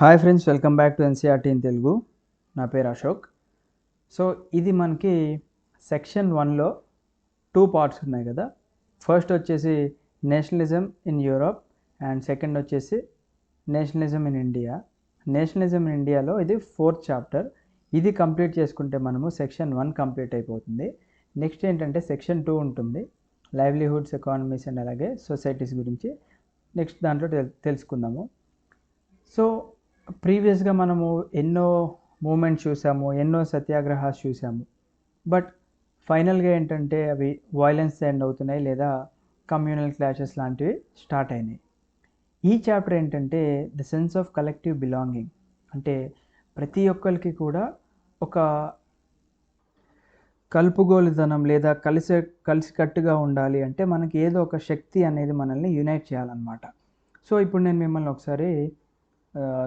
Hi friends, welcome back to NCERT in Telugu. నా పేరు Ashok. So ఇది మనకి సెక్షన్ 1లో 2 పార్ట్స్ ఉన్నాయి కదా. ఫస్ట్ వచ్చేసి nationalism in Europe and second వచ్చేసి nationalism in India. Nationalism in ఇండియాలో ఇది 4th చాప్టర్. ఇది కంప్లీట్ చేసుకుంటే మనము సెక్షన్ 1 కంప్లీట్ అయిపోతుంది. నెక్స్ట్ ఏంటంటే సెక్షన్ 2 ఉంటుంది, లైవ్లీహుడ్స్, ఎకానమీస్ అండ్ అలాగే సొసైటీస్ గురించి. నెక్స్ట్ దాంట్లో తెలుసుకుందాము. సో ప్రీవియస్గా మనము ఎన్నో మూమెంట్స్ చూసాము, ఎన్నో సత్యాగ్రహాలు చూసాము. బట్ ఫైనల్గా ఏంటంటే అవి వైలెన్స్ ఎండ్ అవుతున్నాయి లేదా కమ్యూనల్ క్లాషెస్ లాంటివి స్టార్ట్ అయినాయి. ఈ చాప్టర్ ఏంటంటే the sense of collective belonging. అంటే ప్రతి ఒక్కరికి కూడా ఒక కలుపుగోలుతనం లేదా కలిసికట్టుగా ఉండాలి అంటే మనకి ఏదో ఒక శక్తి అనేది మనల్ని యునైట్ చేయాలన్నమాట. సో ఇప్పుడు నేను మిమ్మల్ని ఒకసారి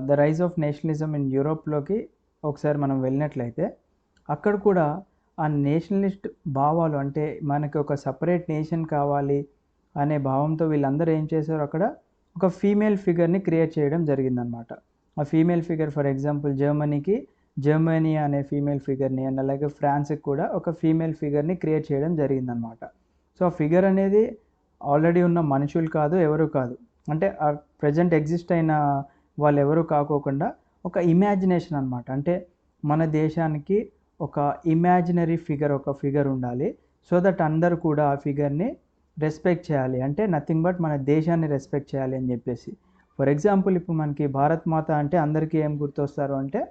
the rise of nationalism in యూరోప్లోకి ఒకసారి మనం వెళ్ళినట్లయితే అక్కడ కూడా ఆ నేషనలిస్ట్ భావాలు, అంటే మనకి ఒక సపరేట్ నేషన్ కావాలి అనే భావంతో వీళ్ళందరూ ఏం చేశారు, అక్కడ ఒక ఫీమేల్ ఫిగర్ని క్రియేట్ చేయడం జరిగిందనమాట. ఆ ఫీమేల్ ఫిగర్ ఫర్ ఎగ్జాంపుల్ జర్మనీకి జర్మనీ అనే ఫీమేల్ ఫిగర్ని అండ్ అలాగే ఫ్రాన్స్కి కూడా ఒక ఫీమేల్ ఫిగర్ని క్రియేట్ చేయడం జరిగిందనమాట. సో ఆ ఫిగర్ అనేది ఆల్రెడీ ఉన్న మనుషులు కాదు, ఎవరు కాదు, అంటే ఆ ప్రజెంట్ ఎగ్జిస్ట్ అయిన వాళ్ళు ఎవరు కాకోకుండా ఒక ఇమాజినేషన్ అనమాట. అంటే మన దేశానికి ఒక ఇమాజినరీ ఫిగర్, ఒక ఫిగర్ ఉండాలి. సో దట్ అందరూ కూడా ఆ ఫిగర్ని రెస్పెక్ట్ చేయాలి, అంటే నథింగ్ బట్ మన దేశాన్ని రెస్పెక్ట్ చేయాలి అని చెప్పేసి. ఫర్ ఎగ్జాంపుల్ ఇప్పుడు మనకి భారత్ మాత అంటే అందరికీ ఏం గుర్తొస్తారు అంటే,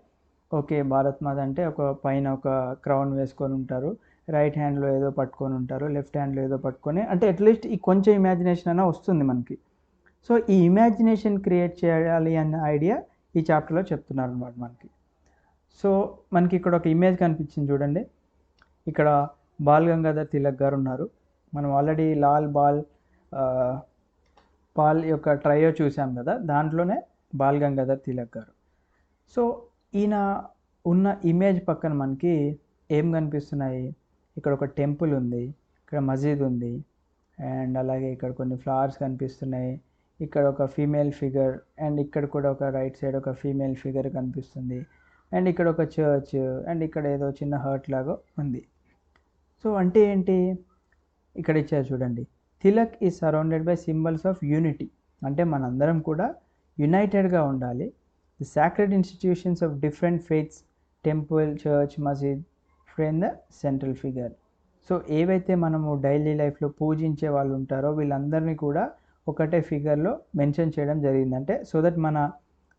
ఓకే భారత్ మాత అంటే ఒక పైన ఒక క్రౌన్ వేసుకొని ఉంటారు, రైట్ హ్యాండ్లో ఏదో పట్టుకొని ఉంటారు, లెఫ్ట్ హ్యాండ్లో ఏదో పట్టుకొని, అంటే అట్లీస్ట్ ఈ కొంచెం ఇమాజినేషన్ అయినా వస్తుంది మనకి. సో ఈ ఇమాజినేషన్ క్రియేట్ చేయాలి అన్న ఐడియా ఈ చాప్టర్లో చెప్తున్నారు అనమాట మనకి. సో మనకి ఇక్కడ ఒక ఇమేజ్ కనిపించింది చూడండి. ఇక్కడ బాల్ గంగాధర్ తిలక్ గారు ఉన్నారు. మనం ఆల్రెడీ లాల్ పాల్ యొక్క ట్రయో చూసాం కదా, దాంట్లోనే బాల్ గంగాధర్ తిలక్ గారు. సో ఈయన ఉన్న ఇమేజ్ పక్కన మనకి ఏం కనిపిస్తున్నాయి, ఇక్కడ ఒక టెంపుల్ ఉంది, ఇక్కడ మసీద్ ఉంది అండ్ అలాగే ఇక్కడ కొన్ని ఫ్లవర్స్ కనిపిస్తున్నాయి, ఇక్కడ ఒక ఫీమేల్ ఫిగర్ అండ్ ఇక్కడ కూడా ఒక రైట్ సైడ్ ఒక ఫీమేల్ ఫిగర్ కనిపిస్తుంది అండ్ ఇక్కడ ఒక చర్చ్ అండ్ ఇక్కడ ఏదో చిన్న హర్ట్ లాగా ఉంది. సో అంటే ఏంటి, ఇక్కడ ఇచ్చారు చూడండి, Tilak is surrounded by symbols of unity. అంటే మనందరం కూడా యునైటెడ్గా ఉండాలి. The sacred institutions of different faiths, temple, church, మసీద్ frame the central figure. So ఏవైతే మనము డైలీ లైఫ్లో పూజించే వాళ్ళు ఉంటారో వీళ్ళందరినీ కూడా ఒకటే ఫిగర్లో మెన్షన్ చేయడం జరిగిందంటే సో దట్ మన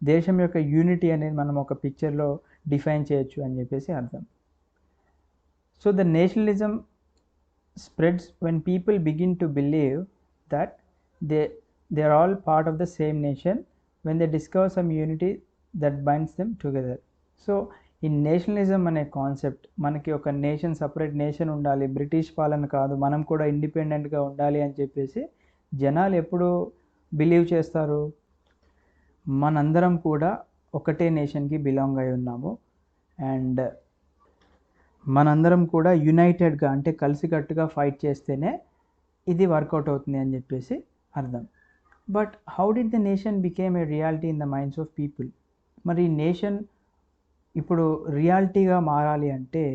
దేశం యొక్క యూనిటీ అనేది మనం ఒక పిక్చర్లో డిఫైన్ చేయొచ్చు అని చెప్పేసి అర్థం. So the nationalism spreads when people begin to believe that they are all part of the same nation when they discover some unity that binds them together. So ఈ నేషనలిజం అనే కాన్సెప్ట్, మనకి ఒక nation, separate nation ఉండాలి, British పాలన కాదు, మనం కూడా ఇండిపెండెంట్గా ఉండాలి అని చెప్పేసి జనాలు ఎప్పుడు బిలీవ్ చేస్తారు, మనందరం కూడా ఒకటే నేషన్కి బిలాంగ్ అయి ఉన్నాము అండ్ మనందరం కూడా యునైటెడ్గా అంటే కలిసికట్టుగా ఫైట్ చేస్తేనే ఇది వర్కౌట్ అవుతుంది అని చెప్పేసి అర్థం. But how did the nation became a reality in the minds of people? మరి నేషన్ ఇప్పుడు రియాలిటీగా మారాలి అంటే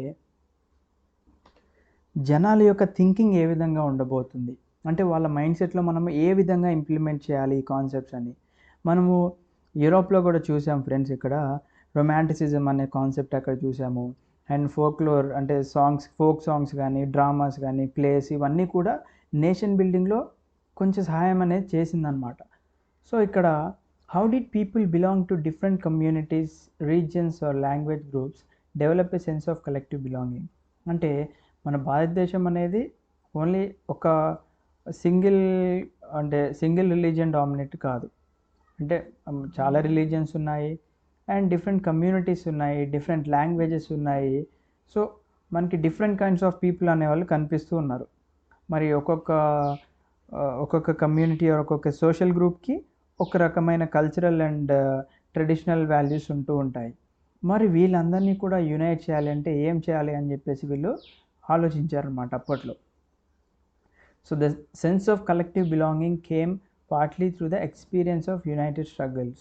జనాల యొక్క థింకింగ్ ఏ విధంగా ఉండబోతుంది, అంటే వాళ్ళ మైండ్ సెట్లో మనము ఏ విధంగా ఇంప్లిమెంట్ చేయాలి ఈ కాన్సెప్ట్స్ అని. మనము యూరోప్లో కూడా చూసాం ఫ్రెండ్స్, ఇక్కడ రొమాంటిసిజం అనే కాన్సెప్ట్ అక్కడ చూసాము అండ్ ఫోక్లోర్ అంటే సాంగ్స్, ఫోక్ సాంగ్స్ కానీ, డ్రామాస్ కానీ, ప్లేస్, ఇవన్నీ కూడా నేషన్ బిల్డింగ్లో కొంచెం సహాయం అనేది చేసిందనమాట. సో ఇక్కడ how did people belong to different communities, regions or language groups develop a sense of collective belonging? అంటే మన భారతదేశం అనేది ఓన్లీ ఒక సింగిల్ రిలీజియన్ డామినేట్ కాదు, అంటే చాలా రిలీజియన్స్ ఉన్నాయి అండ్ డిఫరెంట్ కమ్యూనిటీస్ ఉన్నాయి, డిఫరెంట్ లాంగ్వేజెస్ ఉన్నాయి. సో మనకి డిఫరెంట్ కైండ్స్ ఆఫ్ పీపుల్ అనేవాళ్ళు కనిపిస్తూ ఉన్నారు. మరి ఒక్కొక్క కమ్యూనిటీ, ఒక్కొక్క సోషల్ గ్రూప్కి ఒక రకమైన కల్చరల్ అండ్ ట్రెడిషనల్ వాల్యూస్ ఉంటూ ఉంటాయి. మరి వీళ్ళందరినీ కూడా యునైట్ చేయాలి అంటే ఏం చేయాలి అని చెప్పేసి వీళ్ళు ఆలోచించారన్నమాట అప్పట్లో. So the sense of collective belonging came partly through the experience of united struggles.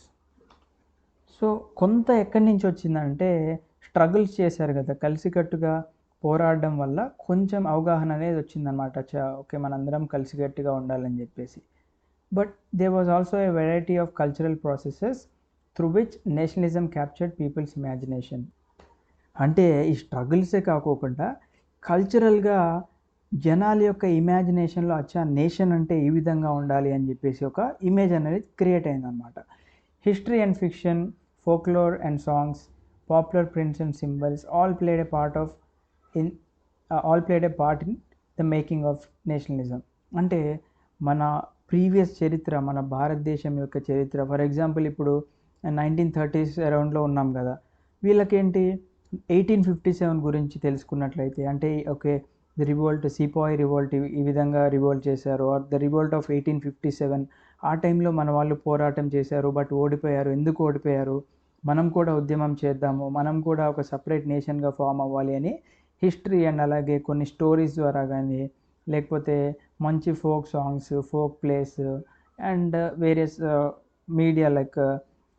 So కొంత ఎక్కడి నుంచి వచ్చిందంటే స్ట్రగుల్స్ చేశారు కదా, కలిసికట్టుగా పోరాడడం వల్ల కొంచెం అవగాహన అనేది వచ్చిందనమాట. ఓకే, మనందరం కలిసికట్టుగా ఉండాలని చెప్పేసి. But they was also a variety of cultural processes through which nationalism captured people's imagination. అంటే ఈ స్ట్రగుల్సే కాకోకుండా కల్చరల్గా జనాల యొక్క ఇమాజినేషన్లో అచ్చా నేషన్ అంటే ఈ విధంగా ఉండాలి అని చెప్పేసి ఒక ఇమేజ్ అనేది క్రియేట్ అయిందనమాట. History and fiction, folklore and songs, popular prints and symbols all played a part in the making of nationalism. అంటే మన ప్రీవియస్ చరిత్ర, మన భారతదేశం యొక్క చరిత్ర, ఫర్ ఎగ్జాంపుల్ ఇప్పుడు 1930s అరౌండ్లో ఉన్నాం కదా, వీళ్ళకేంటి 1857 గురించి తెలుసుకున్నట్లయితే అంటే okay the revolt, Sipayi revolt ఈ విధంగా రివోల్ట్ చేశారు, ఆర్ ద రివోల్ట్ ఆఫ్ 1857 ఆ టైంలో మన వాళ్ళు పోరాటం చేశారు బట్ ఓడిపోయారు. ఎందుకు ఓడిపోయారు, మనం కూడా ఉద్యమం చేద్దాము, మనం కూడా ఒక సపరేట్ నేషన్గా ఫామ్ అవ్వాలి అని హిస్టరీ అండ్ అలాగే కొన్ని స్టోరీస్ ద్వారా కానీ లేకపోతే మంచి folk songs, folk place and various media like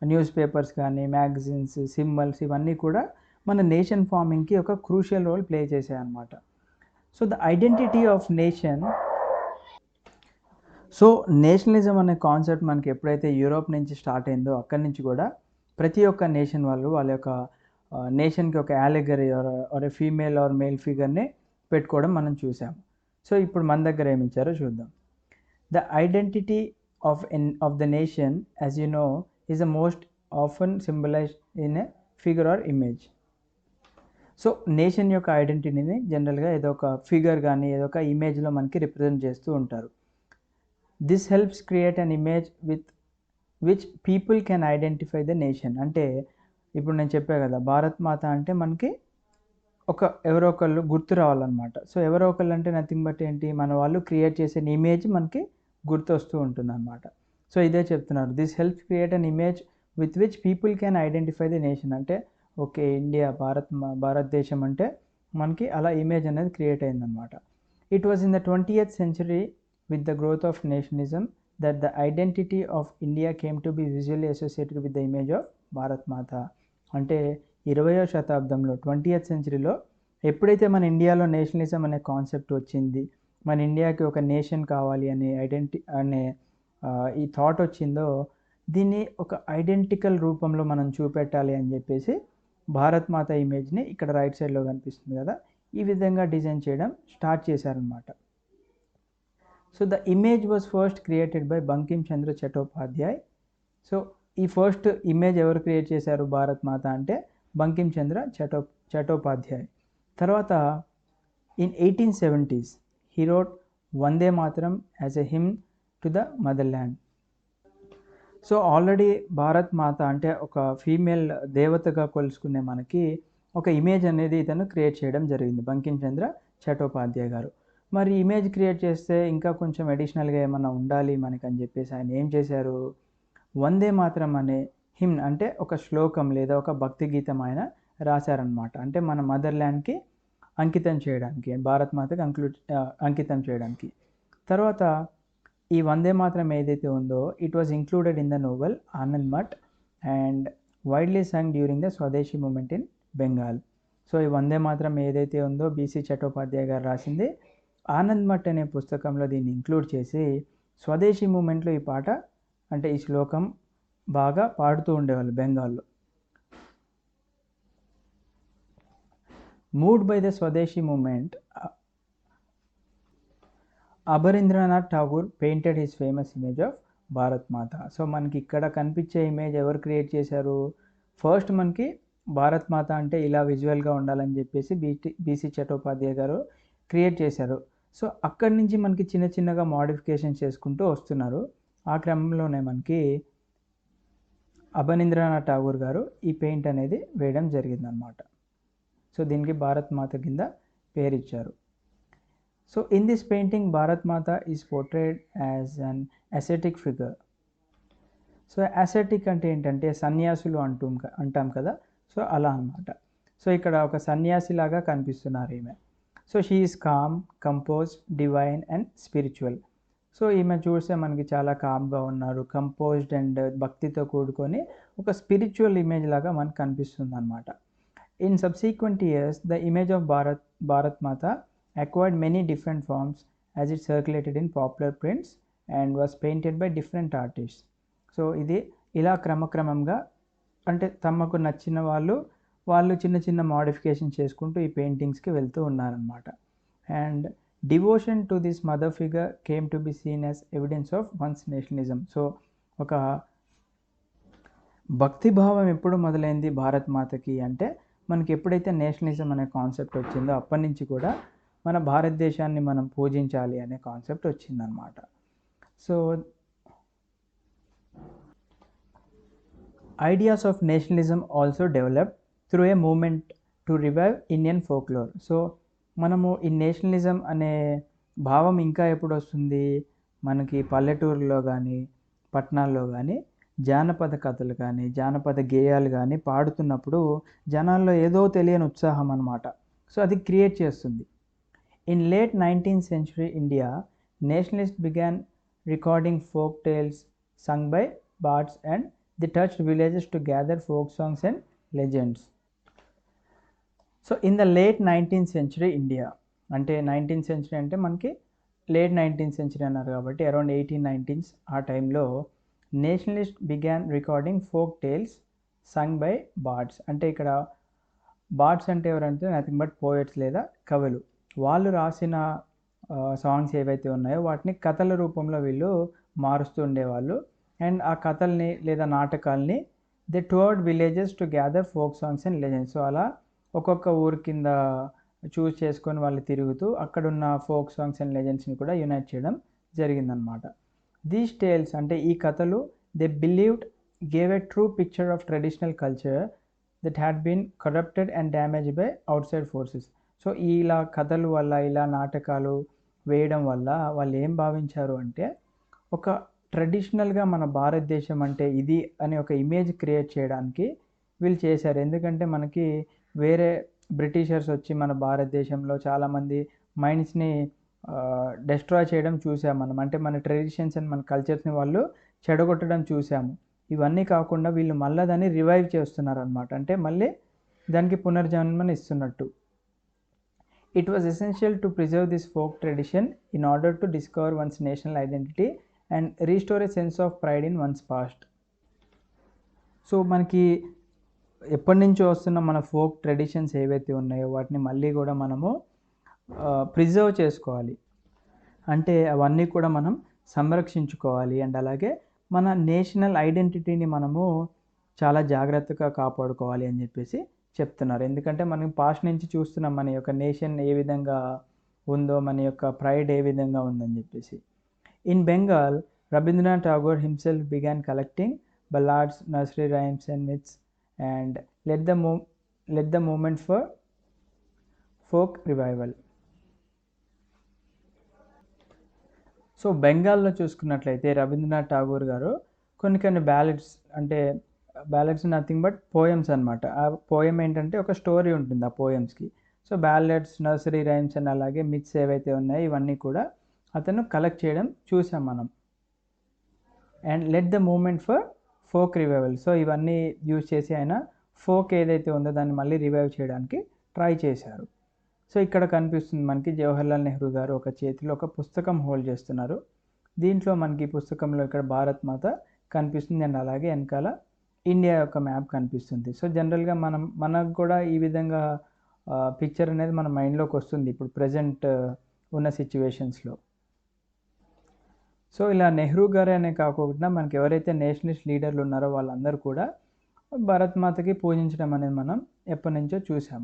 news papers కానీ మ్యాగజైన్స్, సింబల్స్ ఇవన్నీ కూడా మన నేషన్ ఫార్మింగ్కి ఒక క్రూషియల్ రోల్ ప్లే చేశాయి అన్నమాట. So the identity of nation, so nationalism అనే కాన్సెప్ట్ మనకి ఎప్పుడైతే యూరోప్ నుంచి స్టార్ట్ అయిందో అక్కడి నుంచి కూడా ప్రతి ఒక్క నేషన్ వాళ్ళు వాళ్ళ యొక్క నేషన్కి ఒక allegory or a female or male ఫిగర్ని పెట్టుకోవడం మనం చూసాము. సో ఇప్పుడు మన దగ్గర ఏమి ఇచ్చారో చూద్దాం. The identity of the nation as you know is the most often symbolized in a figure or image. So nation యొక్క ఐడెంటిటీని జనరల్గా ఏదో ఒక ఫిగర్ కానీ ఏదో ఒక ఇమేజ్లో మనకి రిప్రజెంట్ చేస్తూ ఉంటారు. This helps create an image with which people can identify the nation. అంటే ఇప్పుడు నేను చెప్పాను కదా, భారత్ మాత అంటే మనకి ఎవరో ఒకళ్ళు గుర్తు రావాలన్నమాట. సో ఎవరో ఒకళ్ళు అంటే నథింగ్ బట్ ఏంటి, మన వాళ్ళు క్రియేట్ చేసే ఇమేజ్ మనకి గుర్తు వస్తూ ఉంటుంది అన్నమాట. సో ఇదే చెప్తున్నారు, this helps create an image with which people can identify the nation. అంటే ఓకే ఇండియా, భారతదేశం అంటే మనకి అలా ఇమేజ్ అనేది క్రియేట్ అయిందనమాట. It was in the 20th century with the growth of nationalism that the identity of India came to be visually associated with the image of Bharat Mata. అంటే 20వ శతాబ్దంలో 20th centuryలో ఎప్పుడైతే మన ఇండియాలో నేషనలిజం అనే concept వచ్చింది, మన ఇండియాకి ఒక నేషన్ కావాలి అనే ఈ థాట్ వచ్చిందో, దీన్ని ఒక ఐడెంటికల్ రూపంలో మనం చూపెట్టాలి అని చెప్పేసి భారత్ మాత ఇమేజ్ని ఇక్కడ రైట్ సైడ్లో కనిపిస్తుంది కదా, ఈ విధంగా డిజైన్ చేయడం స్టార్ట్ చేశారనమాట. So the image was first created by Bankim Chandra Chattopadhyay. So ఈ ఫస్ట్ ఇమేజ్ ఎవరు క్రియేట్ చేశారు భారత్ మాత అంటే బంకిం చంద్ర చటోపాధ్యాయ్. తర్వాత in 1870s he wrote Vande Mataram as a him to the motherland. So already Bharat మాత అంటే ఒక ఫీమేల్ దేవతగా కొలుసుకునే మనకి ఒక ఇమేజ్ అనేది ఇతను క్రియేట్ చేయడం జరిగింది, బంకిం చంద్ర చటోపాధ్యాయ్ గారు. మరి ఇమేజ్ క్రియేట్ చేస్తే ఇంకా కొంచెం అడిషనల్గా ఏమన్నా ఉండాలి మనకి అని చెప్పేసి ఆయన ఏం చేశారు, వందే మాతరం అనే హిమ్ అంటే ఒక శ్లోకం లేదా ఒక భక్తి గీతం ఆయన రాశారనమాట. అంటే మన మదర్ల్యాండ్కి అంకితం చేయడానికి, భారత్ మాతకి అంకితం చేయడానికి. తర్వాత ఈ వందే మాతరం ఏదైతే ఉందో it was included in the novel Anand Math and widely Sung during the స్వదేశీ మూమెంట్ ఇన్ బెంగాల్. సో ఈ వందే మాతరం ఏదైతే ఉందో బీసీ చటోపాధ్యాయ్ గారు రాసింది, ఆనంద్ మఠ్ అనే పుస్తకంలో దీన్ని ఇంక్లూడ్ చేసి స్వదేశీ మూమెంట్లో ఈ పాట అంటే ఈ శ్లోకం బాగా పాడుతూ ఉండేవాళ్ళు బెంగాల్లో. మూవ్డ్ బై ద స్వదేశీ movement, Abanindranath Tagore painted his famous image of Bharat Mata. So మనకి ఇక్కడ కనిపించే ఇమేజ్ ఎవరు క్రియేట్ చేశారు, ఫస్ట్ మనకి భారత్ మాత అంటే ఇలా విజువల్గా ఉండాలని చెప్పేసి బీసీ చటోపాధ్యాయ్ గారు క్రియేట్ చేశారు. సో అక్కడి నుంచి మనకి చిన్న చిన్నగా మోడిఫికేషన్ చేసుకుంటూ వస్తున్నారు. ఆ క్రమంలోనే మనకి అబరీంద్రనాథ్ ఠాగూర్ గారు ఈ పెయింట్ అనేది వేయడం జరిగిందనమాట. సో దీనికి భారత్ మాత కింద పేరు ఇచ్చారు. So in this painting Bharat Mata is portrayed as an ascetic figure. So ascetic అంటే ఏంటంటే సన్యాసులు అంటాం కదా, సో అలా అన్నమాట. సో ఇక్కడ ఒక సన్యాసిలాగా కనిపిస్తున్నారు ఈమె. So she is calm, compose, divine and spiritual. So ఈమె చూస్తే మనకి చాలా కామ్గా ఉన్నారు, కంపోజ్డ్ అండ్ భక్తితో కూడుకొని ఒక స్పిరిచువల్ ఇమేజ్ లాగా మనకు కనిపిస్తుంది అనమాట. In subsequent years the image of Bharat Mata acquired many different forms as it circulated in popular prints and was painted by different artists. So ఇది ఇలా క్రమక్రమంగా అంటే తమకు నచ్చిన వాళ్ళు చిన్న చిన్న మోడిఫికేషన్ చేసుకుంటూ ఈ పెయింటింగ్స్కి వెళ్తూ ఉన్నారనమాట. And devotion to this mother figure came to be seen as evidence of once nationalism. So ఒక భక్తిభావం ఎప్పుడు మొదలైంది భారత్ మాతకి అంటే మనకి ఎప్పుడైతే నేషనలిజం అనే కాన్సెప్ట్ వచ్చిందో అప్పటి నుంచి కూడా మన భారతదేశాన్ని మనం పూజించాలి అనే కాన్సెప్ట్ వచ్చిందనమాట. So ideas of nationalism also developed through a movement to revive Indian folklore. So మనము ఈ నేషనలిజం అనే భావం ఇంకా ఎప్పుడు వస్తుంది, మనకి పల్లెటూరులో కానీ పట్టణాల్లో కానీ జానపద కథలు కానీ జానపద గేయాలు కానీ పాడుతున్నప్పుడు జనాల్లో ఏదో తెలియని ఉత్సాహం అనమాట. సో అది క్రియేట్ చేస్తుంది. In late 19th century India, nationalists began recording folk tales sung by bards and they touched villages to gather folk songs and legends. So in the late 19th century India, అంటే 19th century అంటే మనకి late 19th century అన్నారు కాబట్టి around 1890s ఆ టైంలో nationalist began recording folk tales sung by bards. అంటే ఇక్కడ birds అంటే ఎవరంటే నథింగ్ బట్ పోయట్స్ లేదా కవులు. వాళ్ళు రాసిన సాంగ్స్ ఏవైతే ఉన్నాయో వాటిని కథల రూపంలో వీళ్ళు మారుస్తూ ఉండేవాళ్ళు. అండ్ ఆ కథల్ని లేదా నాటకాల్ని they toured villages to gather folk songs and legends. So అలా ఒక్కొక్క ఊరి కింద చూస్ చేసుకొని వాళ్ళు తిరుగుతూ అక్కడున్న ఫోక్ సాంగ్స్ అండ్ లెజెండ్స్ని కూడా యునైట్ చేయడం జరిగిందనమాట. దీస్ టేల్స్ అంటే ఈ కథలు they believed gave a true picture of traditional culture that had been corrupted and damaged by outside forces. So ఇలా కథల వల్ల ఇలా నాటకాలు వేయడం వల్ల వాళ్ళు ఏం భావించారు అంటే ఒక ట్రెడిషనల్గా మన భారతదేశం అంటే ఇది అనే ఒక ఇమేజ్ క్రియేట్ చేయడానికి వీళ్ళు చేశారు. ఎందుకంటే మనకి వేరే బ్రిటిషర్స్ వచ్చి మన భారతదేశంలో చాలామంది మైండ్స్ని డెస్ట్రాయ్ చేయడం చూసాం మనం. అంటే మన ట్రెడిషన్స్ అండ్ మన కల్చర్స్ని వాళ్ళు చెడగొట్టడం చూసాము. ఇవన్నీ కాకుండా వీళ్ళు మళ్ళీ దాన్ని రివైవ్ చేస్తున్నారు అనమాట. అంటే మళ్ళీ దానికి పునర్జన్మని ఇస్తున్నట్టు. It was essential to preserve this folk tradition in order to discover one's national identity and restore a sense of pride in one's past. So మనకి ఎప్పటి నుంచో వస్తున్న మన ఫోక్ ట్రెడిషన్స్ ఏవైతే ఉన్నాయో వాటిని మళ్ళీ కూడా మనము ప్రిజర్వ్ చేసుకోవాలి. అంటే అవన్నీ కూడా మనం సంరక్షించుకోవాలి. అండ్ అలాగే మన నేషనల్ ఐడెంటిటీని మనము చాలా జాగ్రత్తగా కాపాడుకోవాలి అని చెప్పేసి చెప్తున్నారు. ఎందుకంటే మనం పాస్ట్ నుంచి చూస్తున్నాం మన యొక్క నేషన్ ఏ విధంగా ఉందో, మన యొక్క ప్రైడ్ ఏ విధంగా ఉందని చెప్పేసి. In Bengal Rabindranath Tagore himself began collecting ballads, nursery rhymes and myths and let the movement for folk revival. So బెంగాల్లో చూసుకున్నట్లయితే రవీంద్రనాథ్ ఠాగూర్ గారు కొన్ని బ్యాలెడ్స్ అంటే బ్యాలెడ్స్ నథింగ్ బట్ పోయమ్స్ అనమాట. ఆ పోయం ఏంటంటే ఒక స్టోరీ ఉంటుంది ఆ పోయమ్స్కి. So ballads, nursery rhymes and అలాగే మిత్స్ ఏవైతే ఉన్నాయో ఇవన్నీ కూడా అతను కలెక్ట్ చేయడం చూసాం మనం. And let the movement for folk revival. So ఇవన్నీ యూజ్ చేసి ఆయన ఫోక్ ఏదైతే ఉందో దాన్ని మళ్ళీ రివైవ్ చేయడానికి ట్రై చేశారు. సో ఇక్కడ కనిపిస్తుంది మనకి జవహర్లాల్ నెహ్రూ గారు ఒక చేతిలో ఒక పుస్తకం హోల్డ్ చేస్తున్నారు. దీంట్లో మనకి పుస్తకంలో ఇక్కడ భారత్ మాత కనిపిస్తుంది అండ్ అలాగే వెనకాల ఇండియా యొక్క మ్యాప్ కనిపిస్తుంది. సో జనరల్గా మనకు కూడా ఈ విధంగా పిక్చర్ అనేది మన మైండ్లోకి వస్తుంది ఇప్పుడు ప్రజెంట్ ఉన్న సిచ్యువేషన్స్లో. సో ఇలా నెహ్రూ గారే అనే కాకుండా మనకి ఎవరైతే నేషనలిస్ట్ లీడర్లు ఉన్నారో వాళ్ళందరూ కూడా భారత్ మాతకి పూజించడం అనేది మనం ఎప్పటి నుంచో చూసాం.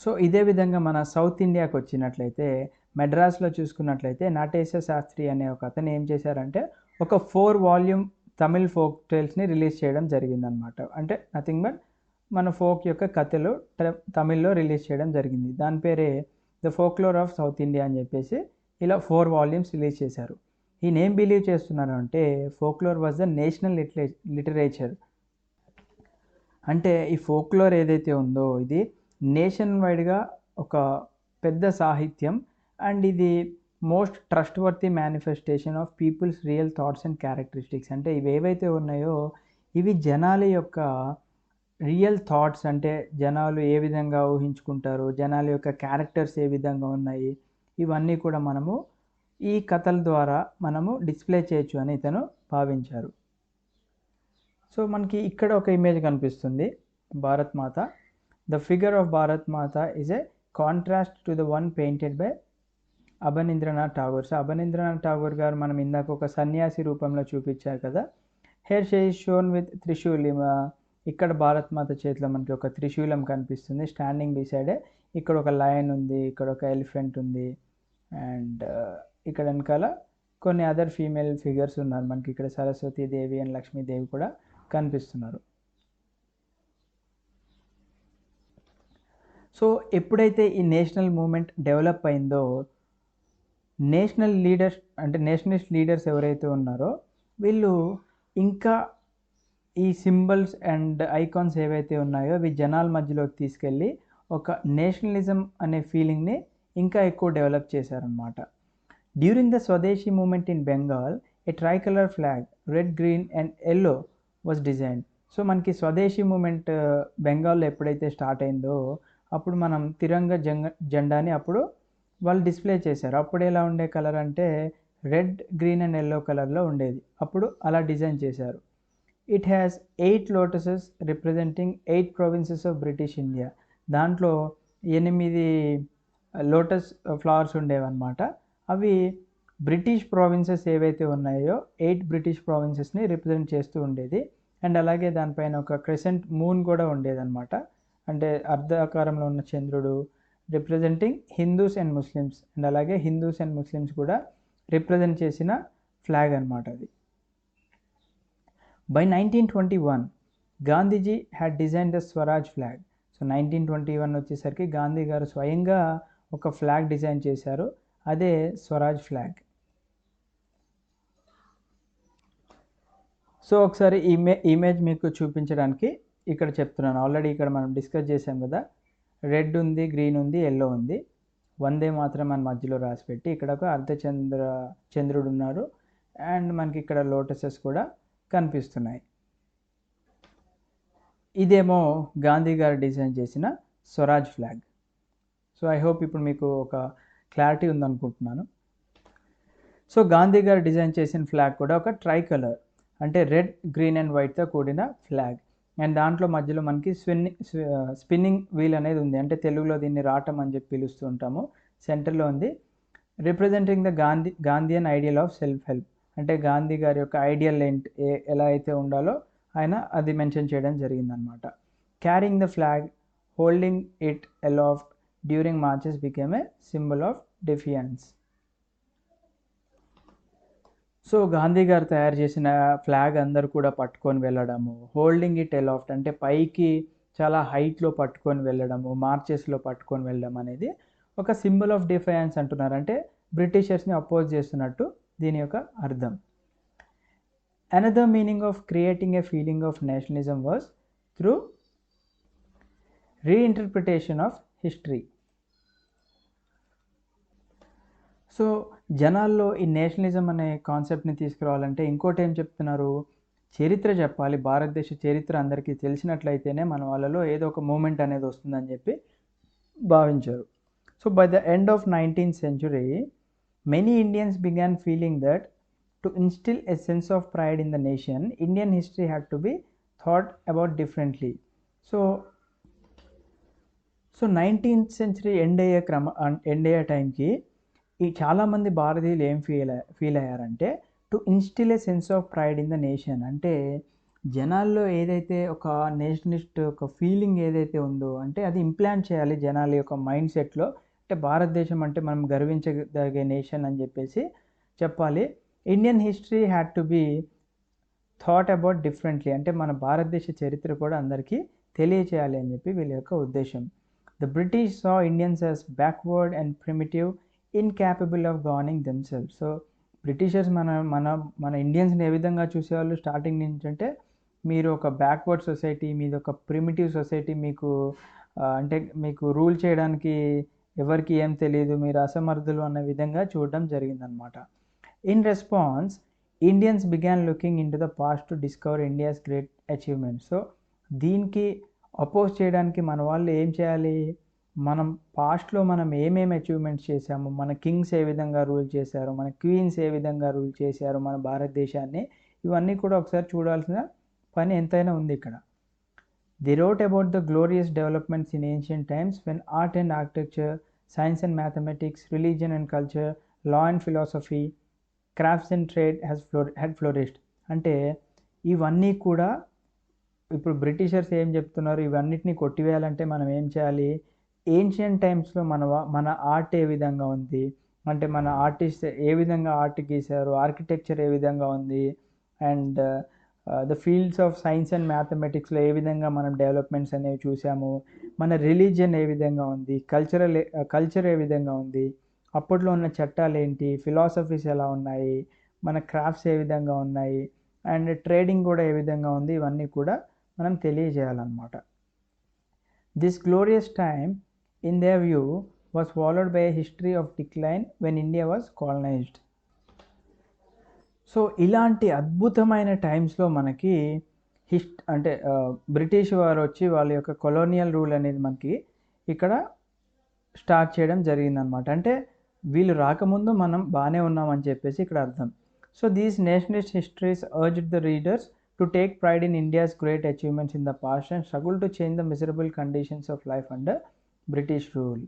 సో ఇదే విధంగా మన సౌత్ ఇండియాకి వచ్చినట్లయితే మెడ్రాస్లో చూసుకున్నట్లయితే నటేశ శాస్త్రి అనే ఒక అతను ఏం చేశారంటే ఒక 4 వాల్యూమ్ తమిళ్ ఫోక్ టేల్స్ని రిలీజ్ చేయడం జరిగిందనమాట. అంటే నథింగ్ బట్ మన ఫోక్ యొక్క కథలు తమిళ్లో రిలీజ్ చేయడం జరిగింది. దాని పేరే the folklore of south India అని చెప్పేసి ఇలా 4 వాల్యూమ్స్ రిలీజ్ చేశారు. ఈయన ఏం బిలీవ్ చేస్తున్నారు అంటే folklore was the national literature. అంటే ఈ ఫోక్లోర్ ఏదైతే ఉందో ఇది నేషన్ వైడ్గా ఒక పెద్ద సాహిత్యం అండ్ ఇది most trustworthy manifestation of people's real thoughts and characteristics. అంటే ఇవి ఏవైతే ఉన్నాయో ఇవి జనాల యొక్క రియల్ థాట్స్, అంటే జనాలు ఏ విధంగా ఊహించుకుంటారు, జనాల యొక్క క్యారెక్టర్స్ ఏ విధంగా ఉన్నాయి, ఇవన్నీ కూడా మనము ఈ కథల ద్వారా మనము డిస్ప్లే చేయొచ్చు అని ఇతను భావించారు. సో మనకి ఇక్కడ ఒక ఇమేజ్ కనిపిస్తుంది, భారత్ మాత. The figure of Bharat Mata is a contrast to the one painted by Abanindranath Tagore. So Abanindranath Tagore garu మనం ఇందాక ఒక సన్యాసి రూపంలో చూపించారు కదా. Here she is shown with త్రిశూలి. ఇక్కడ భారత్ మాత చేతిలో మనకి ఒక త్రిశూలం కనిపిస్తుంది, స్టాండింగ్ బిసైడ్. ఇక్కడ ఒక లయన్ ఉంది, ఇక్కడ ఒక ఎలిఫెంట్ ఉంది, అండ్ ఇక్కడ వెనకాల కొన్ని అదర్ ఫీమేల్ ఫిగర్స్ ఉన్నారు. మనకి ఇక్కడ సరస్వతి దేవి అండ్ లక్ష్మీదేవి కూడా కనిపిస్తున్నారు. సో ఎప్పుడైతే ఈ నేషనల్ మూమెంట్ డెవలప్ అయిందో, నేషనల్ లీడర్స్ అంటే నేషనలిస్ట్ లీడర్స్ ఎవరైతే ఉన్నారో వీళ్ళు ఇంకా ఈ సింబల్స్ అండ్ ఐకాన్స్ ఏవైతే ఉన్నాయో అవి జనాల మధ్యలోకి తీసుకెళ్ళి ఒక నేషనలిజం అనే ఫీలింగ్ని ఇంకా ఎక్కువ డెవలప్ చేశారనమాట. డ్యూరింగ్ ద స్వదేశీ movement in Bengal a tricolour flag red, green and yellow was design. So మనకి స్వదేశీ మూమెంట్ బెంగాల్లో ఎప్పుడైతే స్టార్ట్ అయిందో అప్పుడు మనం తిరంగ జెండాని అప్పుడు వాళ్ళు డిస్ప్లే చేశారు. అప్పుడు ఎలా ఉండే కలర్ అంటే రెడ్, గ్రీన్ అండ్ ఎల్లో కలర్లో ఉండేది. అప్పుడు అలా డిజైన్ చేశారు. It has 8 lotuses representing 8 provinces of British India. దాంట్లో 8 లోటస్ ఫ్లవర్స్ ఉండేవన్నమాట. అవి బ్రిటిష్ ప్రావిన్సెస్ ఏవైతే ఉన్నాయో 8 బ్రిటిష్ ప్రావిన్సెస్ని రిప్రజెంట్ చేస్తూ ఉండేది. అండ్ అలాగే దానిపైన ఒక క్రెసెంట్ మూన్ కూడా ఉండేదన్నమాట. అంటే అర్ధాకారంలో ఉన్న చంద్రుడు representing Hindus and Muslims. And అలాగే హిందూస్ అండ్ ముస్లిమ్స్ కూడా రిప్రజెంట్ చేసిన ఫ్లాగ్ అనమాట అది. By 1921 Gandhiji had design the Swaraj flag. So 1921 వచ్చేసరికి గాంధీ గారు స్వయంగా ఒక ఫ్లాగ్ డిజైన్ చేశారు, అదే స్వరాజ్ ఫ్లాగ్. సో ఒకసారి ఇమేజ్ మీకు చూపించడానికి ఇక్కడ చెప్తున్నాను. ఆల్రెడీ ఇక్కడ మనం డిస్కస్ చేసాం కదా, రెడ్ ఉంది, గ్రీన్ ఉంది, ఎల్లో ఉంది. వందే మాత్రం మన మధ్యలో రాసి పెట్టి ఇక్కడ ఒక చంద్రుడు ఉన్నారు, అండ్ మనకి ఇక్కడ లోటసెస్ కూడా కనిపిస్తున్నాయి. ఇదేమో గాంధీ గారు డిజైన్ చేసిన Swaraj flag. So I hope ఇప్పుడు మీకు ఒక క్లారిటీ ఉందనుకుంటున్నాను. సో గాంధీ గారు డిజైన్ చేసిన ఫ్లాగ్ కూడా ఒక ట్రై కలర్, అంటే రెడ్, గ్రీన్ అండ్ వైట్తో కూడిన ఫ్లాగ్. అండ్ దాంట్లో మధ్యలో మనకి స్పిన్నింగ్ వీల్ అనేది ఉంది, అంటే తెలుగులో దీన్ని రాటం అని చెప్పి పిలుస్తూ ఉంటాము. సెంటర్లో ఉంది, representing the Gandhian ideal of self help. అంటే గాంధీ గారి యొక్క ఐడియల్ ఎలా అయితే ఉండాలో ఆయన అది మెన్షన్ చేయడం జరిగిందనమాట. Carrying the flag, holding it aloft during marches became a symbol of defiance. So Gandhi garu తయారు చేసిన ఫ్లాగ్ అందరూ కూడా పట్టుకొని వెళ్ళడము, హోల్డింగ్ ఇట్ అలాఫ్ట్ అంటే పైకి చాలా హైట్లో పట్టుకొని వెళ్ళడము, మార్చెస్లో పట్టుకొని వెళ్ళడం అనేది ఒక సింబల్ ఆఫ్ డిఫైన్స్ అంటున్నారు. అంటే బ్రిటిషర్స్ని అపోజ్ చేస్తున్నట్టు దీని యొక్క అర్థం. Another meaning of creating a feeling of nationalism was through reinterpretation of history. So జనాల్లో ఈ నేషనలిజం అనే కాన్సెప్ట్ని తీసుకురావాలంటే ఇంకోటి ఏం చెప్తున్నారు, చరిత్ర చెప్పాలి, భారతదేశ చరిత్ర అందరికీ తెలిసినట్లయితేనే మన వాళ్ళలో ఏదో ఒక మూమెంట్ అనేది వస్తుందని చెప్పి భావించారు. So by the end of 19th century, many Indians began feeling that to instill a sense of pride in the nation, Indian history had to be thought about differently. So 19th century end అయ్యే టైంకి ఈ చాలామంది భారతీయులు ఏం feel అయ్యారంటే to instil a sense of pride in the nation. అంటే జనాల్లో ఏదైతే ఒక నేషనలిస్ట్ ఒక ఫీలింగ్ ఏదైతే ఉందో అంటే అది ఇంప్లాంట్ చేయాలి జనాల యొక్క మైండ్ సెట్లో. అంటే భారతదేశం అంటే మనం గర్వించదగే నేషన్ అని చెప్పేసి చెప్పాలి. Indian history had to be thought about differently, అంటే మన భారతదేశ చరిత్ర కూడా అందరికీ తెలియచేయాలి అని చెప్పి వీళ్ళ యొక్క ఉద్దేశం. The British saw Indians as backward and primitive, incapable of governing themselves. So Britishers మన ఇండియన్స్ని ఏ విధంగా చూసేవాళ్ళు స్టార్టింగ్ నుంచి అంటే మీరు ఒక బ్యాక్వర్డ్ సొసైటీ, మీది ఒక ప్రిమిటివ్ సొసైటీ, మీకు అంటే మీకు రూల్ చేయడానికి ఎవరికి ఏం తెలియదు, మీరు అసమర్థులు అన్న విధంగా చూడడం జరిగిందనమాట. In response Indians began looking in to the past to discover India's great achievements. So దీనికి అపోజ్ చేయడానికి మన వాళ్ళు ఏం చేయాలి, మనం పాస్ట్లో మనం ఏమేమి అచీవ్మెంట్స్ చేశాము, మన కింగ్స్ ఏ విధంగా రూల్ చేశారు, మన క్వీన్స్ ఏ విధంగా రూల్ చేశారు మన భారతదేశాన్ని, ఇవన్నీ కూడా ఒకసారి చూడాల్సిన పని ఎంతైనా ఉంది ఇక్కడ. They wrote about the glorious developments in ancient times when art and architecture, science and mathematics, religion and culture, law and philosophy, crafts and trade had flourished. అంటే ఇవన్నీ కూడా ఇప్పుడు బ్రిటిషర్స్ ఏం చెప్తున్నారు, ఇవన్నిటిని కొట్టివేయాలంటే మనం ఏం చేయాలి, ఏన్షియంట్ టైమ్స్లో మన ఆర్ట్ ఏ విధంగా ఉంది, అంటే మన ఆర్టిస్ట్ ఏ విధంగా ఆర్ట్ గీశారు, ఆర్కిటెక్చర్ ఏ విధంగా ఉంది, and the fields of science and మ్యాథమెటిక్స్లో ఏ విధంగా మనం డెవలప్మెంట్స్ అనేవి చూసాము, మన రిలీజియన్ ఏ విధంగా ఉంది, కల్చర్ ఏ విధంగా ఉంది, అప్పట్లో ఉన్న చట్టాలు ఏంటి, ఫిలాసఫీస్ ఎలా ఉన్నాయి, మన క్రాఫ్ట్స్ ఏ విధంగా ఉన్నాయి, అండ్ ట్రేడింగ్ కూడా ఏ విధంగా ఉంది, ఇవన్నీ కూడా మనం తెలియజేయాలన్నమాట. This glorious time in their view was followed by a history of decline when India was colonised. So ఇలాంటి అద్భుతమైన టైమ్స్లో మనకి అంటే బ్రిటిష్ వారు వచ్చి వాళ్ళ యొక్క కొలోనియల్ రూల్ అనేది మనకి ఇక్కడ స్టార్ట్ చేయడం జరిగిందనమాట. అంటే వీళ్ళు రాకముందు మనం బాగానే ఉన్నామని చెప్పేసి ఇక్కడ అర్థం. So these Nationalist histories urged the readers to take pride in India's great achievements in the past and struggle to change the miserable conditions of life under British rule.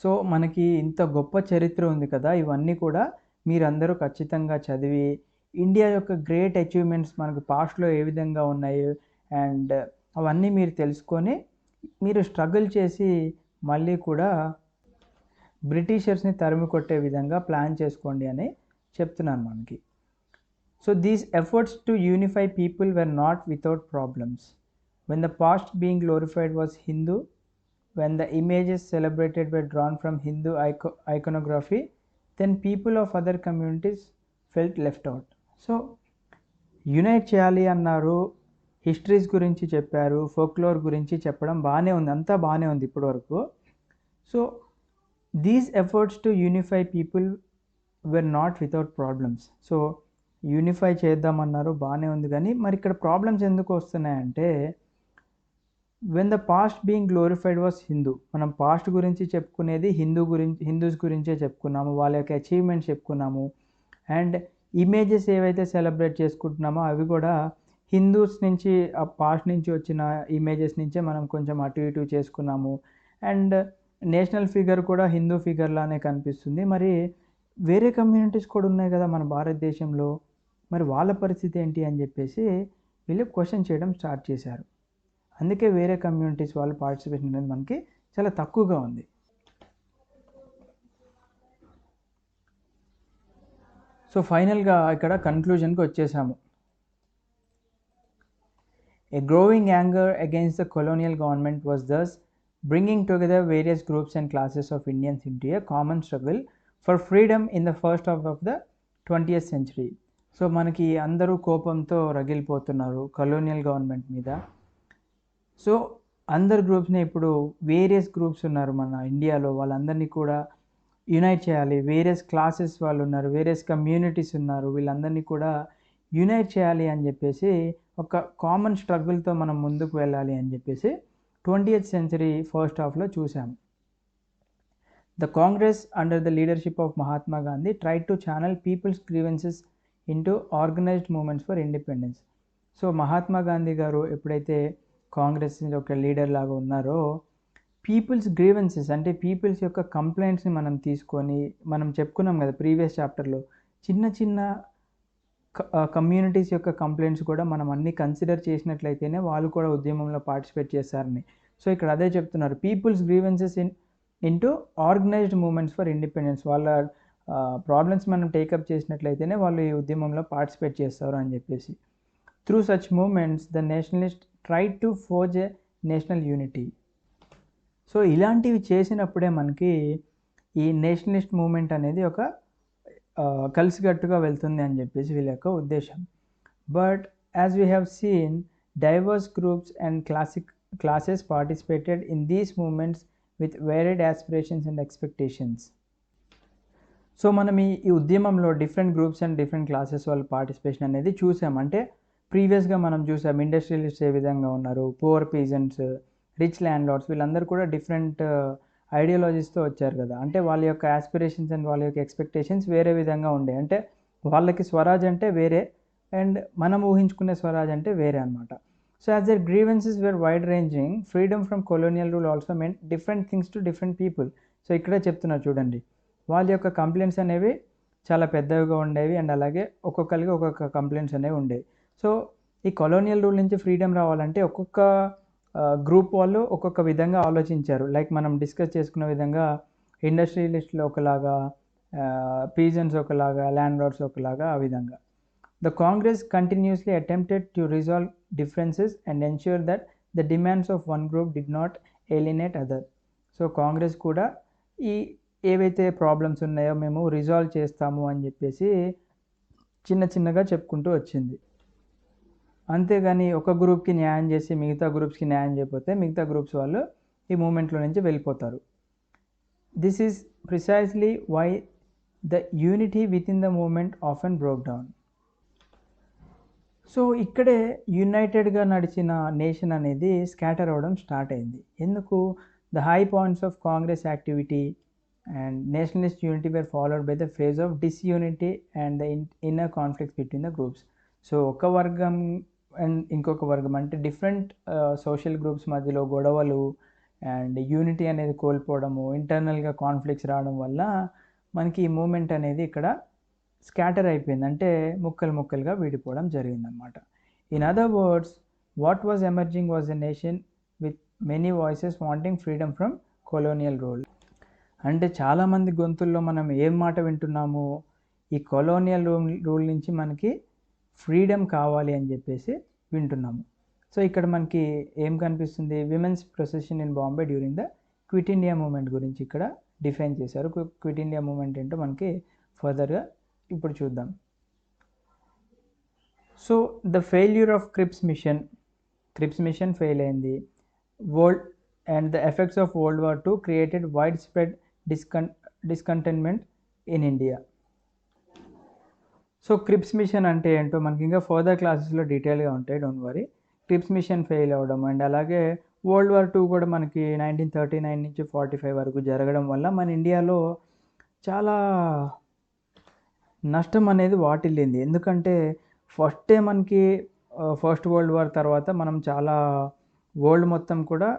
So మనకి ఇంత గొప్ప చరిత్ర ఉంది కదా, ఇవన్నీ కూడా మీరందరూ ఖచ్చితంగా చదివి ఇండియా యొక్క గ్రేట్ అచీవ్మెంట్స్ మనకు పాస్ట్లో ఏ విధంగా ఉన్నాయి అండ్ అవన్నీ మీరు తెలుసుకొని మీరు స్ట్రగుల్ చేసి మళ్ళీ కూడా బ్రిటిషర్స్ని తరిమి కొట్టే విధంగా ప్లాన్ చేసుకోండి అని చెప్తున్నాను మనకి. So these efforts to unify people were not without problems. When the past being glorified was Hindu, when the images celebrated were drawn from Hindu iconography, then people of other communities felt left out. So unite చేయాలి అన్నారు, histories గురించి చెప్పారు, folklore గురించి చెప్పడం బాగానే ఉంది, అంతా బాగానే ఉంది ఇప్పటి వరకు. So these efforts to unify people were not without problems. So unify చేద్దామన్నారు, బాగానే ఉంది, కానీ మరి ఇక్కడ ప్రాబ్లమ్స్ ఎందుకు వస్తున్నాయంటే when the past being glorified was Hindu, మనం పాస్ట్ గురించి చెప్పుకునేది హిందూస్ గురించే చెప్పుకున్నాము, వాళ్ళ యొక్క అచీవ్మెంట్స్ చెప్పుకున్నాము, అండ్ ఇమేజెస్ ఏవైతే సెలబ్రేట్ చేసుకుంటున్నామో అవి కూడా హిందూస్ నుంచి ఆ పాస్ట్ నుంచి వచ్చిన ఇమేజెస్ నుంచే మనం కొంచెం అటు ఇటు చేసుకున్నాము, అండ్ నేషనల్ ఫిగర్ కూడా హిందూ ఫిగర్ లానే కనిపిస్తుంది. మరి వేరే కమ్యూనిటీస్ కూడా ఉన్నాయి కదా మన భారతదేశంలో, మరి వాళ్ళ పరిస్థితి ఏంటి అని చెప్పేసి వీళ్ళు క్వశ్చన్ చేయడం స్టార్ట్ చేశారు. అందుకే వేరే కమ్యూనిటీస్ వాళ్ళ పార్టిసిపేషన్ అనేది మనకి చాలా తక్కువగా ఉంది. సో ఫైనల్గా ఇక్కడ కన్క్లూజన్కి వచ్చేసాము. A growing anger against the colonial government was thus bringing together various groups and classes of Indians into a common struggle for freedom in the first half of the 20th century. So మనకి అందరూ కోపంతో రగిలిపోతున్నారు colonial government మీద. So అందరు గ్రూప్స్ని ఇప్పుడు various groups ఉన్నారు మన ఇండియాలో, వాళ్ళందరినీ కూడా యునైట్ చేయాలి. వేరియస్ క్లాసెస్ వాళ్ళు ఉన్నారు, వేరియస్ కమ్యూనిటీస్ ఉన్నారు, వీళ్ళందరినీ కూడా యునైట్ చేయాలి అని చెప్పేసి ఒక కామన్ స్ట్రగుల్తో మనం ముందుకు వెళ్ళాలి అని చెప్పేసి 20th century ఫస్ట్ హాఫ్లో చూసాము. The Congress under the leadership of Mahatma Gandhi tried to channel people's grievances into organised movements for independence. So Mahatma Gandhi garu ఎప్పుడైతే కాంగ్రెస్ ఒక లీడర్ లాగా ఉన్నారో, పీపుల్స్ గ్రీవెన్సెస్ అంటే పీపుల్స్ యొక్క కంప్లైంట్స్ని మనం తీసుకొని, మనం చెప్పుకున్నాం కదా ప్రీవియస్ చాప్టర్లో, చిన్న చిన్న కమ్యూనిటీస్ యొక్క కంప్లైంట్స్ కూడా మనం అన్నీ కన్సిడర్ చేసినట్లయితేనే వాళ్ళు కూడా ఉద్యమంలో పార్టిసిపేట్ చేస్తారని. సో ఇక్కడ అదే చెప్తున్నారు, people's grievances into organised movements for independence. వాళ్ళ ప్రాబ్లమ్స్ మనం టేకప్ చేసినట్లయితేనే వాళ్ళు ఈ ఉద్యమంలో పార్టిసిపేట్ చేస్తారు అని చెప్పేసి. Through such movements the nationalist try to forge a national unity. So ఇలాంటివి చేసినప్పుడే మనకి ఈ నేషనలిస్ట్ మూమెంట్ అనేది ఒక కలిసికట్టుగా వెళ్తుంది అని చెప్పేసి వీళ్ళ యొక్క ఉద్దేశం. But as we have seen divorce groups and classes participated in these movements with varied aspirations and expectations. So మనం ఈ ఉద్యమంలో different groups and different classes వాళ్ళ పార్టిసిపేషన్ అనేది చూసాం. అంటే ప్రీవియస్గా మనం చూసాం ఇండస్ట్రియలిస్ట్ ఏ విధంగా ఉన్నారు, poor peasants, rich landlords, వీళ్ళందరూ కూడా డిఫరెంట్ ఐడియాలజీస్తో వచ్చారు కదా. అంటే వాళ్ళ యొక్క యాస్పిరేషన్స్ అండ్ వాళ్ళ యొక్క ఎక్స్పెక్టేషన్స్ వేరే విధంగా ఉండే. అంటే వాళ్ళకి స్వరాజ్ అంటే వేరే అండ్ మనం ఊహించుకునే స్వరాజ్ అంటే వేరే అనమాట. So as their grievances were wide ranging, freedom from colonial rule also meant different things to different people. So ఇక్కడే చెప్తున్నారు చూడండి, వాళ్ళ యొక్క కంప్లైంట్స్ అనేవి చాలా పెద్దవిగా ఉండేవి అండ్ అలాగే ఒక్కొక్కరికి ఒక్కొక్క కంప్లైంట్స్ అనేవి ఉండేవి. సో ఈ కొలోనియల్ రూల్ నుంచి ఫ్రీడమ్ రావాలంటే ఒక్కొక్క గ్రూప్ వాళ్ళు ఒక్కొక్క విధంగా ఆలోచించారు. లైక్ మనం డిస్కస్ చేసుకున్న విధంగా ఇండస్ట్రియలిస్టులు ఒకలాగా, పీజన్స్ ఒకలాగా, ల్యాండ్ లార్డ్స్ ఒకలాగా, ఆ విధంగా. The Congress continuously attempted to resolve differences and ensure that the demands of one group did not alienate other. So Congress కూడా ఈ ఏవైతే ప్రాబ్లమ్స్ ఉన్నాయో మేము రిజాల్వ్ చేస్తాము అని చెప్పేసి చిన్న చిన్నగా చెప్పుకుంటూ వచ్చింది. అంతేగాని ఒక గ్రూప్కి న్యాయం చేసి మిగతా గ్రూప్స్కి న్యాయం చేయకపోతే మిగతా గ్రూప్స్ వాళ్ళు ఈ మూమెంట్లో నుంచి వెళ్ళిపోతారు. This is precisely why the unity within the movement often broke down. So ఇక్కడే యునైటెడ్గా నడిచిన నేషన్ అనేది స్కాటర్ అవ్వడం స్టార్ట్ అయింది. ఎందుకు? The high points of Congress activity and nationalist unity were followed by the phase of disunity and the inner conflicts between the groups. So ఒక వర్గం and ఇంకొక వర్గం అంటే డిఫరెంట్ సోషల్ గ్రూప్స్ మధ్యలో గొడవలు అండ్ యూనిటీ అనేది కోల్పోవడము, ఇంటర్నల్గా కాన్ఫ్లిక్ట్స్ రావడం వల్ల మనకి ఈ మూమెంట్ అనేది ఇక్కడ స్కాటర్ అయిపోయింది. అంటే ముక్కలు ముక్కలుగా విడిపోవడం జరిగిందనమాట. In other words, what was emerging was a nation with many voices wanting freedom from colonial rule. అంటే చాలామంది గొంతుల్లో మనం ఏం మాట వింటున్నాము, ఈ కొలోనియల్ రూల్ నుంచి మనకి ఫ్రీడమ్ కావాలి అని చెప్పేసి వింటున్నాము. సో ఇక్కడ మనకి ఏం కనిపిస్తుంది, women's procession in Bombay during the quit India moment గురించి ఇక్కడ డిఫైన్ చేశారు. క్విట్ ఇండియా మూమెంట్ ఏంటో మనకి ఫర్దర్గా ఇప్పుడు చూద్దాం. So the failure of Cripps mission fail అయింది. And the effects of world war II created widespread discontentment in India. So Cripps mission అంటే ఏంటో మనకి ఇంకా ఫర్దర్ క్లాసెస్లో డీటెయిల్గా ఉంటాయి, don't worry. Cripps mission fail అవ్వడం అండ్ అలాగే వరల్డ్ వార్ II కూడా మనకి 1939 నుంచి 45 వరకు జరగడం వల్ల మన ఇండియాలో చాలా నష్టం అనేది వాటిల్లింది. ఎందుకంటే ఫస్టే మనకి ఫస్ట్ వరల్డ్ వార్ తర్వాత మనం చాలా వరల్డ్ మొత్తం కూడా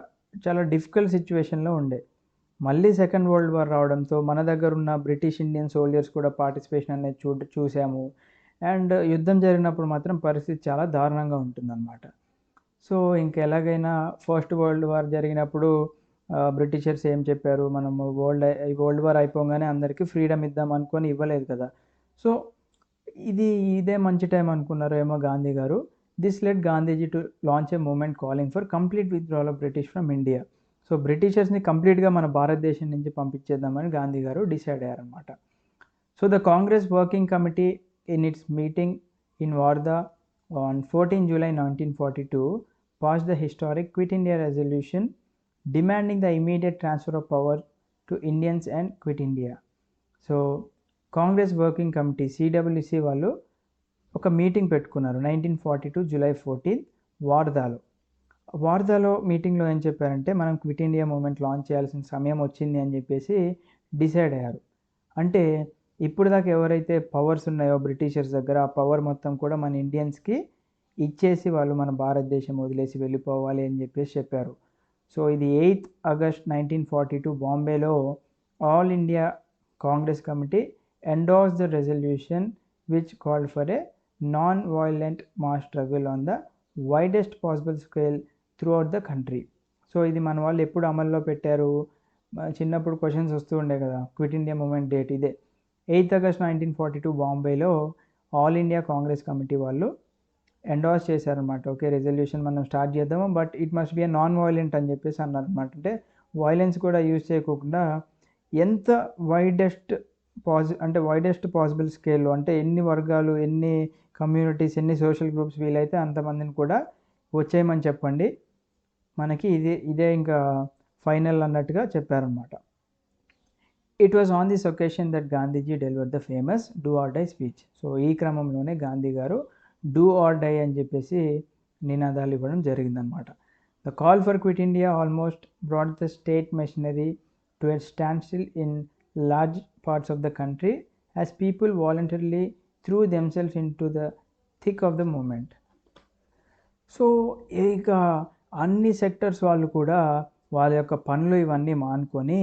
చాలా డిఫికల్ట్ సిచ్యువేషన్లో ఉండే. మళ్ళీ సెకండ్ వరల్డ్ వార్ రావడంతో మన దగ్గర ఉన్న బ్రిటిష్ ఇండియన్ సోల్జర్స్ కూడా పార్టిసిపేషన్ అనేది చూసాము. అండ్ యుద్ధం జరిగినప్పుడు మాత్రం పరిస్థితి చాలా దారుణంగా ఉంటుందన్నమాట. సో ఇంకా ఎలాగైనా ఫస్ట్ వరల్డ్ వార్ జరిగినప్పుడు బ్రిటిషర్స్ ఏం చెప్పారు, మనము వరల్డ్ వార్ అయిపోగానే అందరికీ ఫ్రీడమ్ ఇద్దాం అనుకొని ఇవ్వలేదు కదా. సో ఇదే మంచి టైం అనుకున్నారు ఏమో Gandhi garu. This led Gandhiji to launch a movement calling for complete withdrawal of British from India. So బ్రిటిషర్స్ని కంప్లీట్గా మన భారతదేశం నుంచి పంపించేద్దామని గాంధీ గారు డిసైడ్ అయ్యారనమాట. So the Congress working committee in its meeting in Wardha on 14 July 1942 passed the historic Quit India resolution demanding the immediate transfer of power to Indians and quit India. So Congress working committee CWC వాళ్ళు ఒక meeting పెట్టుకున్నారు 1942 July 14 వార్దాలో మీటింగ్లో ఏం చెప్పారంటే మనం quit India moment launch చేయాల్సిన సమయం వచ్చింది అని చెప్పేసి డిసైడ్ అయ్యారు. అంటే ఇప్పుడు దాకా ఎవరైతే పవర్స్ ఉన్నాయో బ్రిటిషర్స్ దగ్గర, ఆ పవర్ మొత్తం కూడా మన ఇండియన్స్కి ఇచ్చేసి వాళ్ళు మన భారతదేశం వదిలేసి వెళ్ళిపోవాలి అని చెప్పేసి చెప్పారు. సో ఇది 8th August 1942 బాంబేలో all India Congress committee endorsed the resolution which called for a non-violent mass struggle on the widest possible scale throughout the country. So ఇది మన వాళ్ళు ఎప్పుడు అమల్లో పెట్టారు, చిన్నప్పుడు క్వశ్చన్స్ వస్తూ ఉండే కదా, క్విట్ ఇండియా మూమెంట్ డేట్ ఇదే 8th August 1942 బాంబేలో ఆల్ ఇండియా కాంగ్రెస్ కమిటీ వాళ్ళు ఎండార్స్ చేశారనమాట. ఓకే రెజల్యూషన్ మనం స్టార్ట్ చేద్దాము, but it must be A non violent అని చెప్పేసి అన్నారనమాట. అంటే వైలెన్స్ కూడా యూజ్ చేయకోకుండా ఎంత వైడెస్ట్ పాసిబుల్ స్కేల్లో, అంటే ఎన్ని వర్గాలు, ఎన్ని కమ్యూనిటీస్, ఎన్ని సోషల్ గ్రూప్స్ వీలైతే అంతమందిని కూడా వచ్చేయమని చెప్పండి, మనకి ఇదే ఇంకా ఫైనల్ అన్నట్టుగా చెప్పారనమాట. It was on this occasion that Gandhiji delivered the famous do or die speech. So ఈ క్రమంలోనే గాంధీ గారు డూ ఆర్ డై అని చెప్పేసి నినాదాలు ఇవ్వడం జరిగిందనమాట. The call for quit India almost brought the state machinery to a standstill in large parts of the country as people voluntarily threw themselves into the thick of the movement. So ఇక అన్ని sectors వాళ్ళు కూడా వాళ్ళ యొక్క పనులు ఇవన్నీ మానుకొని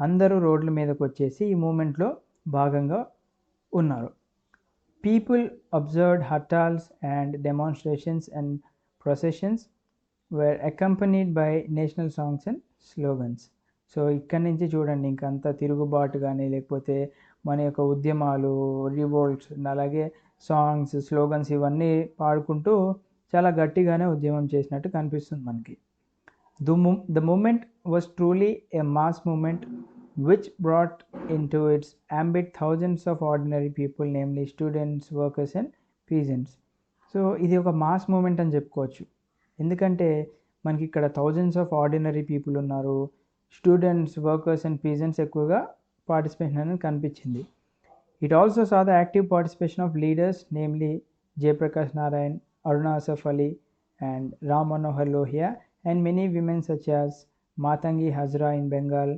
అందరూ రోడ్ల మీదకి వచ్చేసి ఈ మూమెంట్లో భాగంగా ఉన్నారు. People observed hartals and demonstrations and processions were accompanied by national songs and slogans. So ఇక్కడి నుంచి చూడండి ఇంకంతా తిరుగుబాటు కానీ లేకపోతే మన యొక్క ఉద్యమాలు, రివోల్ట్స్, అలాగే సాంగ్స్, స్లోగన్స్ ఇవన్నీ పాడుకుంటూ చాలా గట్టిగానే ఉద్యమం చేసినట్టు కనిపిస్తుంది మనకి. The movement was truly a mass movement which brought into its ambit thousands of ordinary people, namely students, workers and peasants. So ఇది ఒక మాస్ మూమెంట్ అని చెప్పుకోవచ్చు. ఎందుకంటే మనకి ఇక్కడ థౌజండ్స్ ఆఫ్ ఆర్డినరీ పీపుల్ ఉన్నారు, స్టూడెంట్స్, వర్కర్స్ అండ్ పీజెంట్స్ ఎక్కువగా participation అనేది కనిపించింది. It also saw the active participation of leaders namely Jayaprakash Narayan, Aruna Asaf Ali and Ram Manohar Lohia and many women such as Matangi Hazra in Bengal,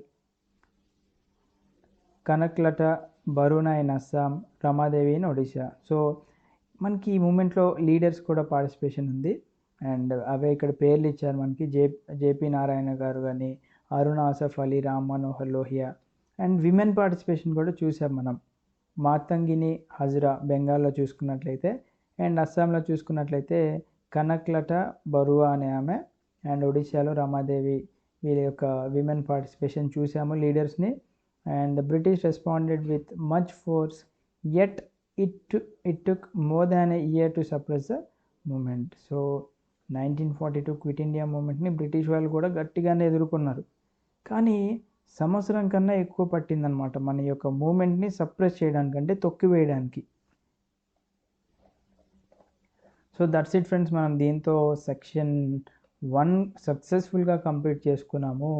Kanaklata Baruna in Assam, Ramadevi in Odisha. So మనకి ఈ మూమెంట్లో leaders కూడా participation ఉంది. And అవే ఇక్కడ పేర్లు ఇచ్చారు మనకి, జేపీ నారాయణ గారు కానీ, Aruna Asaf Ali, Ram Manohar Lohia. And women participation కూడా చూసాం మనం. మాతంగిని హజ్రా బెంగాల్లో చూసుకున్నట్లయితే, అండ్ అస్సాంలో చూసుకున్నట్లయితే కనక్లట బరువా అనే ఆమె, అండ్ ఒడిశాలో రమాదేవి, వీళ్ళ యొక్క విమెన్ పార్టిసిపేషన్ చూసాము లీడర్స్ని. And the British responded with much force, yet it took more than a year to suppress the movement. So 1942 quit India మూమెంట్ని బ్రిటిష్ వాళ్ళు కూడా గట్టిగానే ఎదుర్కొన్నారు, కానీ సంవత్సరం కన్నా ఎక్కువ పట్టిందనమాట మన యొక్క మూమెంట్ని సప్రెస్ చేయడానికంటే, తొక్కివేయడానికి. సో దట్స్ ఇట్ ఫ్రెండ్స్, మనం దీంతో సెక్షన్ 1 సక్సెస్ఫుల్గా కంప్లీట్ చేసుకున్నాము.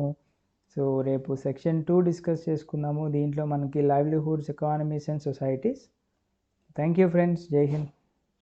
సో రేపు సెక్షన్ 2 డిస్కస్ చేసుకున్నాము. దీంట్లో మనకి livelihoods, economies and societies. Thank you friends, జై హింద్.